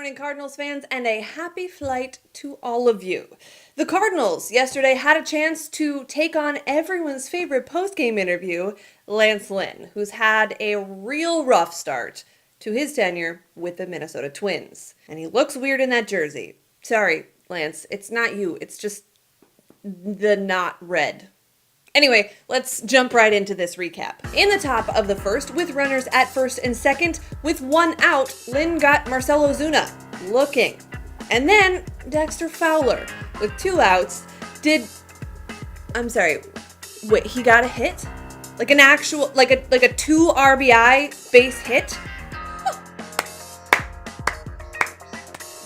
morning, Cardinals fans, and a happy flight to all of you. The Cardinals yesterday had a chance to take on everyone's favorite post-game interview, Lance Lynn, who's had a real rough start to his tenure with the Minnesota Twins. And he looks weird in that jersey. Sorry, Lance, it's not you, it's just the not red. Anyway, let's jump right into this recap. In the top of the first, with runners at first and second, with one out, Lynn got Marcell Ozuna looking. And then Dexter Fowler, with two outs, he got a hit? Like an actual, like a 2 RBI base hit?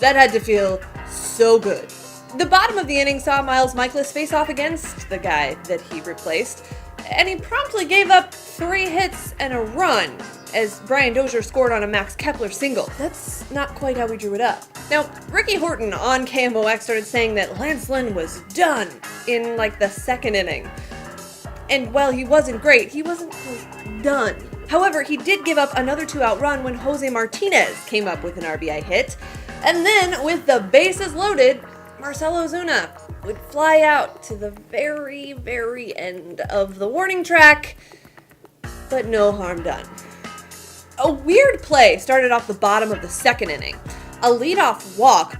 That had to feel so good. The bottom of the inning saw Miles Mikolas face off against the guy that he replaced, and he promptly gave up 3 hits and a run as Brian Dozier scored on a Max Kepler single. That's not quite how we drew it up. Now, Ricky Horton on KMOX started saying that Lance Lynn was done in the second inning. And while he wasn't great, he wasn't done. However, he did give up another 2-out run when Jose Martinez came up with an RBI hit. And then, with the bases loaded, Marcell Ozuna would fly out to the very, very end of the warning track, but no harm done. A weird play started off the bottom of the second inning. A leadoff walk,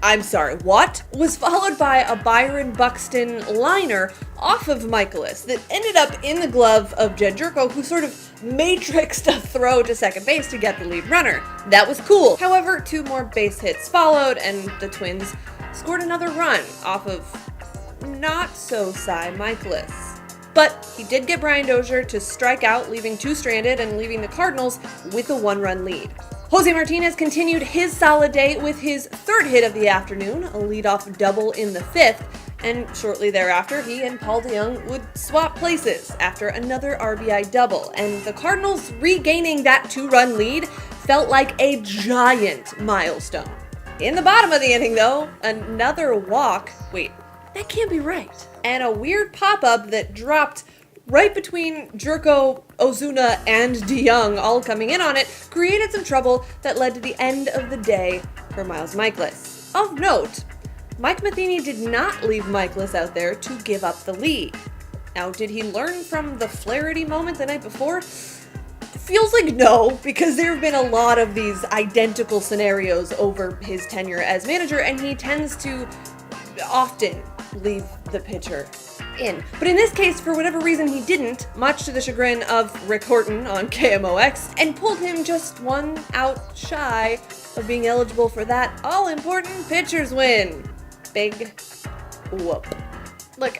was followed by a Byron Buxton liner off of Mikolas that ended up in the glove of Jed Jerko, who sort of matrixed a throw to second base to get the lead runner. That was cool. However, 2 more base hits followed, and the Twins scored another run off of not-so-Cy Mikolas. But he did get Brian Dozier to strike out, leaving 2 stranded and leaving the Cardinals with a 1-run lead. Jose Martinez continued his solid day with his 3rd hit of the afternoon, a leadoff double in the 5th, and shortly thereafter, he and Paul DeJong would swap places after another RBI double, and the Cardinals regaining that 2-run lead felt like a giant milestone. In the bottom of the inning, though, another walk, that can't be right, and a weird pop-up that dropped right between Jerko, Ozuna, and DeJong all coming in on it created some trouble that led to the end of the day for Miles Mikolas. Of note, Mike Matheny did not leave Mikolas out there to give up the lead. Now, did he learn from the Flaherty moment the night before? Feels like no, because there have been a lot of these identical scenarios over his tenure as manager, and he tends to often leave the pitcher in. But in this case, for whatever reason, he didn't, much to the chagrin of Rick Horton on KMOX, and pulled him just 1 out shy of being eligible for that all-important pitcher's win. Big whoop. Look,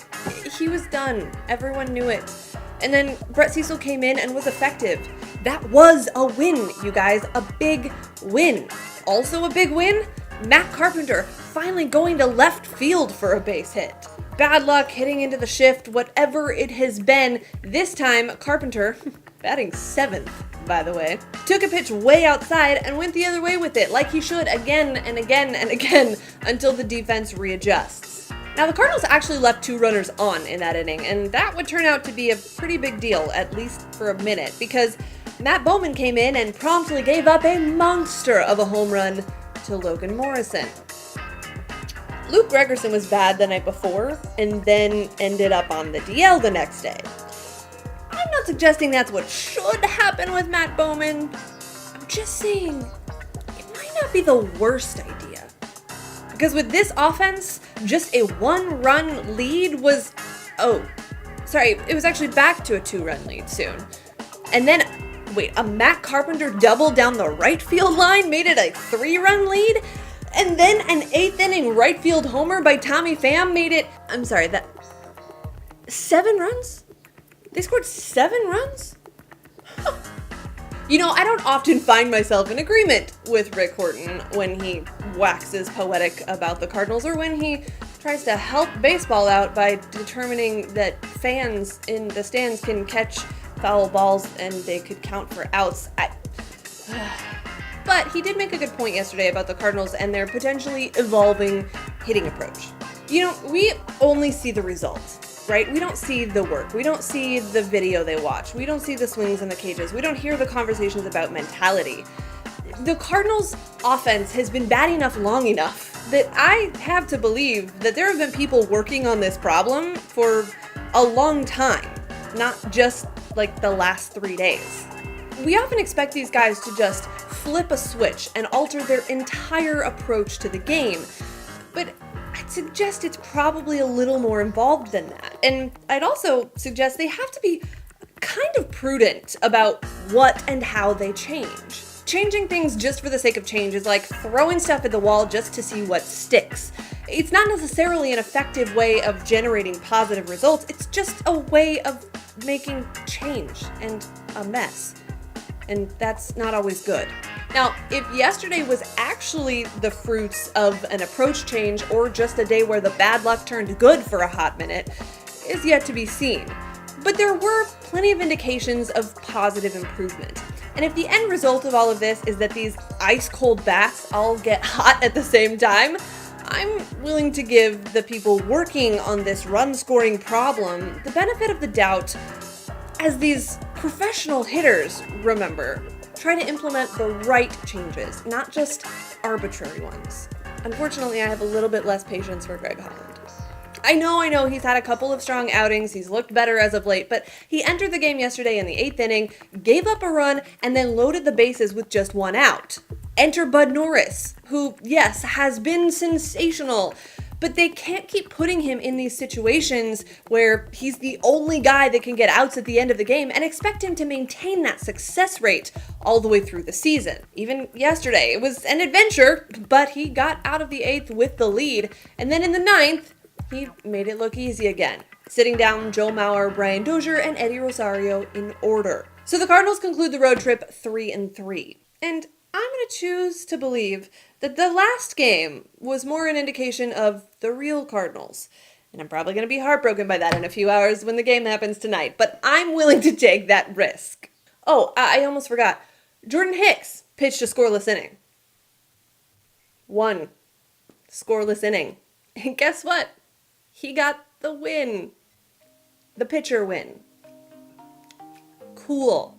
he was done. Everyone knew it. And then Brett Cecil came in and was effective. That was a win, you guys. A big win. Also a big win, Matt Carpenter finally going to left field for a base hit. Bad luck hitting into the shift, whatever it has been. This time, Carpenter, batting 7th, by the way, took a pitch way outside and went the other way with it, like he should again and again and again until the defense readjusts. Now, the Cardinals actually left 2 runners on in that inning, and that would turn out to be a pretty big deal, at least for a minute, because Matt Bowman came in and promptly gave up a monster of a home run to Logan Morrison. Luke Gregerson was bad the night before, and then ended up on the DL the next day. I'm not suggesting that's what should happen with Matt Bowman. I'm just saying it might not be the worst idea. Because with this offense, just a 1-run lead was... it was actually back to a 2-run lead soon. And then, a Matt Carpenter double down the right field line made it a 3-run lead? And then an 8th inning right field homer by Tommy Pham made it... 7 runs? They scored 7 runs? You know, I don't often find myself in agreement with Rick Horton when he waxes poetic about the Cardinals or when he tries to help baseball out by determining that fans in the stands can catch foul balls and they could count for outs. But he did make a good point yesterday about the Cardinals and their potentially evolving hitting approach. You know, we only see the results, right? We don't see the work. We don't see the video they watch. We don't see the swings in the cages. We don't hear the conversations about mentality. The Cardinals' offense has been bad enough long enough that I have to believe that there have been people working on this problem for a long time, not just like the last 3 days. We often expect these guys to just flip a switch and alter their entire approach to the game, but I'd suggest it's probably a little more involved than that. And I'd also suggest they have to be kind of prudent about what and how they change. Changing things just for the sake of change is like throwing stuff at the wall just to see what sticks. It's not necessarily an effective way of generating positive results, it's just a way of making change and a mess. And that's not always good. Now, if yesterday was actually the fruits of an approach change or just a day where the bad luck turned good for a hot minute, is yet to be seen. But there were plenty of indications of positive improvement. And if the end result of all of this is that these ice-cold bats all get hot at the same time, I'm willing to give the people working on this run-scoring problem the benefit of the doubt, as these professional hitters, remember, try to implement the right changes, not just arbitrary ones. Unfortunately, I have a little bit less patience for Greg Holland. I know, he's had a couple of strong outings, he's looked better as of late, but he entered the game yesterday in the 8th inning, gave up a run, and then loaded the bases with just 1 out. Enter Bud Norris, who, yes, has been sensational, but they can't keep putting him in these situations where he's the only guy that can get outs at the end of the game and expect him to maintain that success rate all the way through the season. Even yesterday, it was an adventure, but he got out of the 8th with the lead, and then in the 9th, he made it look easy again, sitting down Joe Mauer, Brian Dozier, and Eddie Rosario in order. So the Cardinals conclude the road trip 3-3. And I'm going to choose to believe that the last game was more an indication of the real Cardinals. And I'm probably going to be heartbroken by that in a few hours when the game happens tonight, but I'm willing to take that risk. Oh, I almost forgot. Jordan Hicks pitched a scoreless inning. 1 scoreless inning. And guess what? He got the win. The pitcher win. Cool.